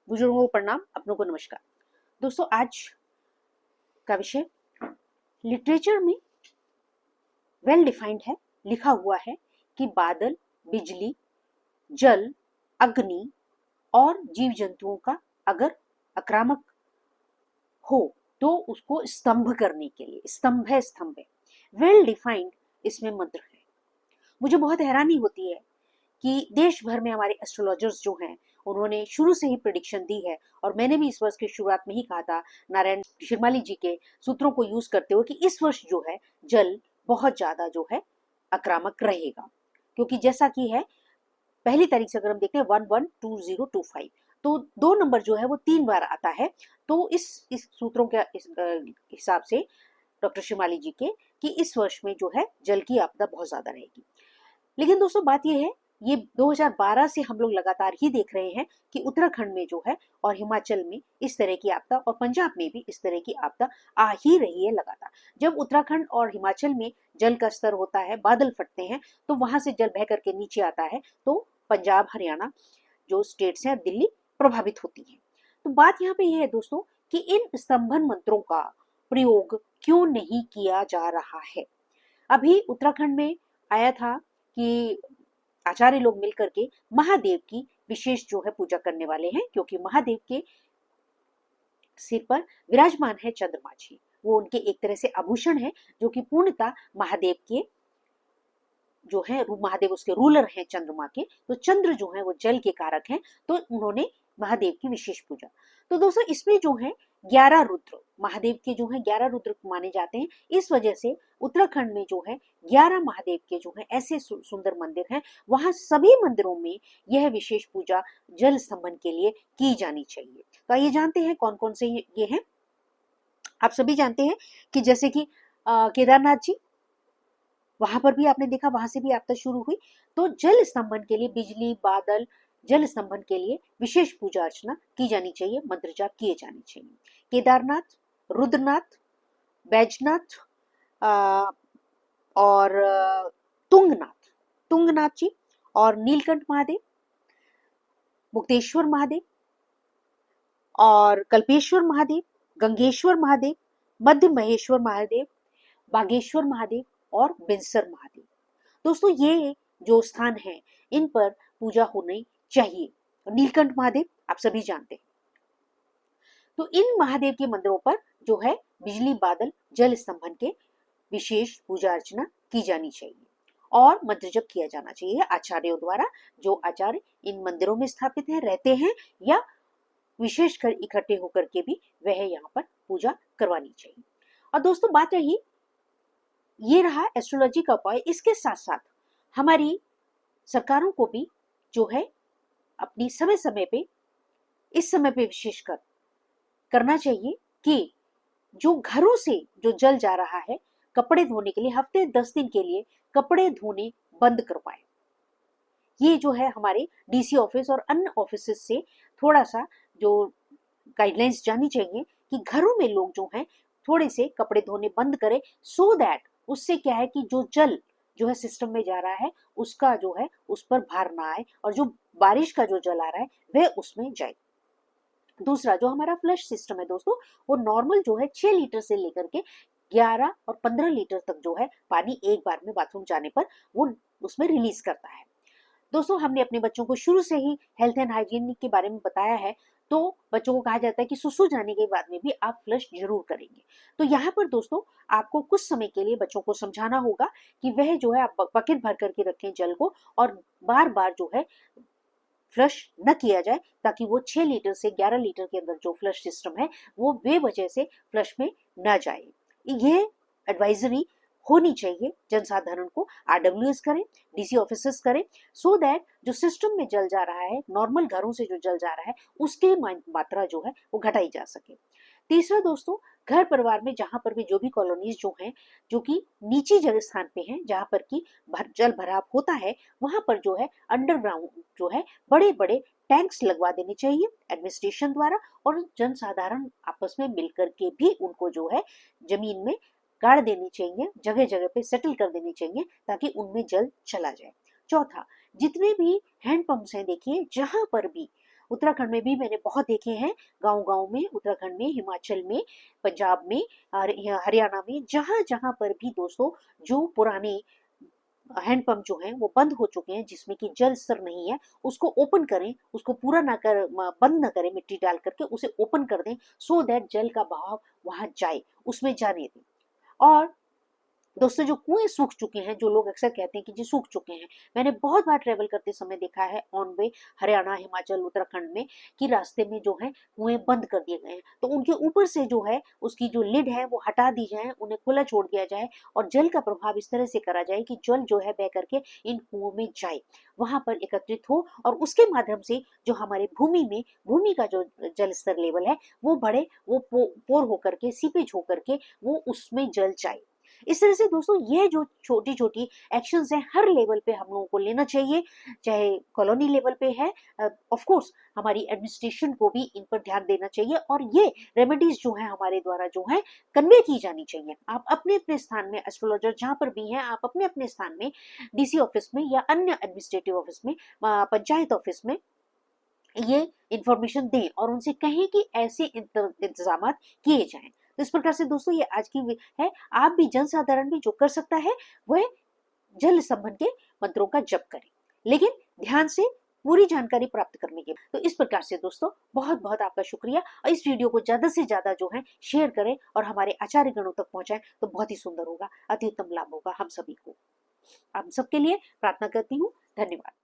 बुजुर्गों को प्रणाम, अपनों को नमस्कार। दोस्तों, आज का विषय लिटरेचर में वेल डिफाइंड है, लिखा हुआ है कि बादल, बिजली, जल, अग्नि और जीव जंतुओं का अगर आक्रामक हो तो उसको स्तंभ करने के लिए, स्तंभ है, वेल डिफाइंड इसमें मंत्र है। मुझे बहुत हैरानी होती है कि देश भर में हमारे एस्ट्रोलॉजर्स जो हैं उन्होंने शुरू से ही प्रिडिक्शन दी है, और मैंने भी इस वर्ष की शुरुआत में ही कहा था नारायण श्रीमाली जी के सूत्रों को यूज करते हुए कि इस वर्ष जो है जल बहुत ज्यादा जो है आक्रामक रहेगा। क्योंकि जैसा कि है पहली तारीख से अगर हम देखते हैं 112025, तो 2 नंबर जो है वो 3 बार आता है। तो इस सूत्रों के हिसाब से डॉक्टर श्रीमाली जी के कि इस वर्ष में जो है जल की आपदा बहुत ज्यादा रहेगी। लेकिन दोस्तों बात यह है, ये 2012 से हम लोग लगातार ही देख रहे हैं कि उत्तराखंड में जो है और हिमाचल में इस तरह की आपदा, और पंजाब में भी इस तरह की आपदा आ ही रही है लगातार। जब उत्तराखंड और हिमाचल में जल का स्तर होता है, बादल फटते हैं, तो वहां से जल बह करके नीचे आता है, तो पंजाब, हरियाणा जो स्टेट्स हैं, दिल्ली प्रभावित होती है। तो बात यहाँ पे ये है दोस्तों कि इन स्तंभन मंत्रों का प्रयोग क्यों नहीं किया जा रहा है। अभी उत्तराखंड में आया था कि आचार्य लोग मिलकर के महादेव की विशेष जो है पूजा करने वाले हैं, क्योंकि महादेव के सिर पर विराजमान है चंद्रमा जी। वो उनके एक तरह से आभूषण है, जो कि पूर्णतः महादेव के जो है, महादेव उसके रूलर हैं चंद्रमा के। तो चंद्र जो है वो जल के कारक हैं, तो उन्होंने महादेव की विशेष पूजा। तो दोस्तों इसमें जो है 11 रुद्र, महादेव के जो है 11 रुद्र माने जाते हैं। इस वजह से उत्तराखंड में जो है 11 महादेव के जो है ऐसे सुंदर मंदिर हैं, वहां सभी मंदिरों में यह विशेष पूजा जल स्तंभन के लिए की जानी चाहिए। तो आइए जानते हैं कौन कौन से ये हैं। आप सभी जानते हैं कि जैसे कि केदारनाथ जी, वहां पर भी आपने देखा वहां से भी आपदा शुरू हुई। तो जल स्तंभन के लिए बिजली, बादल, जल स्तंभन के लिए विशेष पूजा अर्चना की जानी चाहिए, मंत्र जाप किए जाने चाहिए। केदारनाथ, रुद्रनाथ, बैजनाथ और तुंगनाथ जी और नीलकंठ महादेव, मुक्तेश्वर महादेव और कल्पेश्वर महादेव, गंगेश्वर महादेव, मध्य महेश्वर महादेव, बागेश्वर महादेव और बिनसर महादेव। दोस्तों ये जो स्थान है इन पर पूजा होनी चाहिए। नीलकंठ महादेव आप सभी जानते हैं। तो इन महादेव के मंदिरों पर जो है बिजली, बादल, जल स्तंभन के विशेष पूजा अर्चना की जानी चाहिए और मंत्र जप किया जाना चाहिए आचार्यों द्वारा, जो आचार्य इन मंदिरों में स्थापित हैं, रहते हैं, या विशेषकर इकट्ठे होकर के भी वह यहाँ पर पूजा करवानी चाहिए। और दोस्तों बात रही, ये रहा एस्ट्रोलॉजी का उपाय। इसके साथ साथ हमारी सरकारों को भी जो है अपनी समय समय पे, इस समय पे विशेषकर करना चाहिए कि जो घरों से जो जल जा रहा है कपड़े धोने के लिए, हफ्ते 10 दिन के लिए कपड़े धोने बंद करवाएं। ये जो है हमारे डीसी ऑफिस और अन्य ऑफिस से थोड़ा सा जो गाइडलाइंस जानी चाहिए कि घरों में लोग जो हैं थोड़े से कपड़े धोने बंद करें, सो दैट उससे क्या है कि जो जल जो है सिस्टम में जा रहा है उसका जो है उस पर भार ना आए, और जो बारिश का जो जल आ रहा है वह उसमें जाए। दूसरा जो हमारा फ्लश सिस्टम है दोस्तों, वो नॉर्मल जो है 6 लीटर से लेकर के 11 और 15 लीटर तक जो है पानी एक बार में बाथरूम जाने पर वो उसमें रिलीज करता है। दोस्तों हमने अपने बच्चों को शुरू से ही हेल्थ एंड हाइजीन के बारे में बताया है, तो बच्चों को कहा जाता है कि सुसु जाने के बाद में भी आप फ्लश जरूर करेंगे। तो यहाँ पर दोस्तों आपको कुछ समय के लिए बच्चों को समझाना होगा कि वह जो है आप बकेट भर करके रखें जल को, और बार बार जो है फ्लश न किया जाए, ताकि वो 6 लीटर से 11 लीटर के अंदर जो फ्लश सिस्टम है वो वजह से फ्लश में न जाए। ये एडवाइजरी होनी चाहिए जनसाधारण को। RWS करें, डीसी ऑफिसर्स करें, सो दैट जो सिस्टम में जल जा रहा है, नॉर्मल घरों से जो जल जा रहा है उसकी मात्रा जो है वो घटाई जा सके। तीसरा दोस्तों, घर परिवार में जहां पर भी जो भी कॉलोनीज जो हैं जो कि नीची जगह स्थान पे हैं, जहां पर की जल भराव होता है, वहां पर जो है अंडरग्राउंड जो है बड़े बड़े टैंक्स लगवा देने चाहिए एडमिनिस्ट्रेशन द्वारा, और जनसाधारण आपस में मिलकर के भी उनको जो है जमीन में गाड़ देनी चाहिए, जगह जगह पे सेटल कर देनी चाहिए, ताकि उनमें जल चला जाए। चौथा, जितने भी हैंडपंप्स हैं देखिए, जहां पर भी उत्तराखंड में भी मैंने बहुत देखे हैं, गांव-गांव में, उत्तराखंड में, हिमाचल में, पंजाब में और हरियाणा में, जहाँ-जहाँ पर भी दोस्तों जो पुराने हैंडपंप जो हैं वो बंद हो चुके हैं, जिसमें कि जल स्तर नहीं है, उसको ओपन करें, उसको पूरा ना कर बंद ना करें मिट्टी डाल करके, उसे ओपन कर दें सो दैट जल का बहाव वहां जाए, उसमें जाने दें। और दोस्तों जो कुएं सूख चुके हैं, जो लोग अक्सर कहते हैं कि जी सूख चुके हैं, मैंने बहुत बार ट्रेवल करते समय देखा है ऑन वे हरियाणा, हिमाचल, उत्तराखंड में कि रास्ते में जो है कुएं बंद कर दिए गए हैं, तो उनके ऊपर से जो है उसकी जो लिड है वो हटा दी जाए, उन्हें खुला छोड़ दिया जाए और जल का प्रभाव इस तरह से करा जाए कि जल जो है बह करके इन कुओं में जाए, वहां पर एकत्रित हो और उसके माध्यम से जो हमारे भूमि का जो जल स्तर लेवल है वो बढ़े, वो पोर होकर के, सीपेज होकर के वो उसमें जल जाए। इस तरह से दोस्तों ये जो छोटी छोटी एक्शंस हैं हर लेवल पे हम लोगों को लेना चाहिए, चाहे कॉलोनी लेवल पे है, ऑफ कोर्स हमारी एडमिनिस्ट्रेशन को भी इन पर ध्यान देना चाहिए और ये रेमेडीज जो है हमारे द्वारा जो है कन्वे की जानी चाहिए। आप अपने अपने स्थान में, एस्ट्रोलॉजर जहाँ पर भी हैं, आप अपने अपने स्थान में डीसी ऑफिस में या अन्य एडमिनिस्ट्रेटिव ऑफिस में, पंचायत ऑफिस में ये इंफॉर्मेशन दें और उनसे कहें कि ऐसे इंतजाम किए जाएं। तो इस प्रकार से दोस्तों ये आज की है, आप भी जनसाधारण भी जो कर सकता है वह जल संबंध के मंत्रों का जप करें, लेकिन ध्यान से पूरी जानकारी प्राप्त करने के। तो इस प्रकार से दोस्तों बहुत बहुत आपका शुक्रिया और इस वीडियो को ज्यादा से ज्यादा जो है शेयर करें और हमारे आचार्य गणों तक पहुंचाएं तो बहुत ही सुंदर होगा, अति उत्तम लाभ होगा हम सभी को। आप सबके लिए प्रार्थना करती हूँ। धन्यवाद।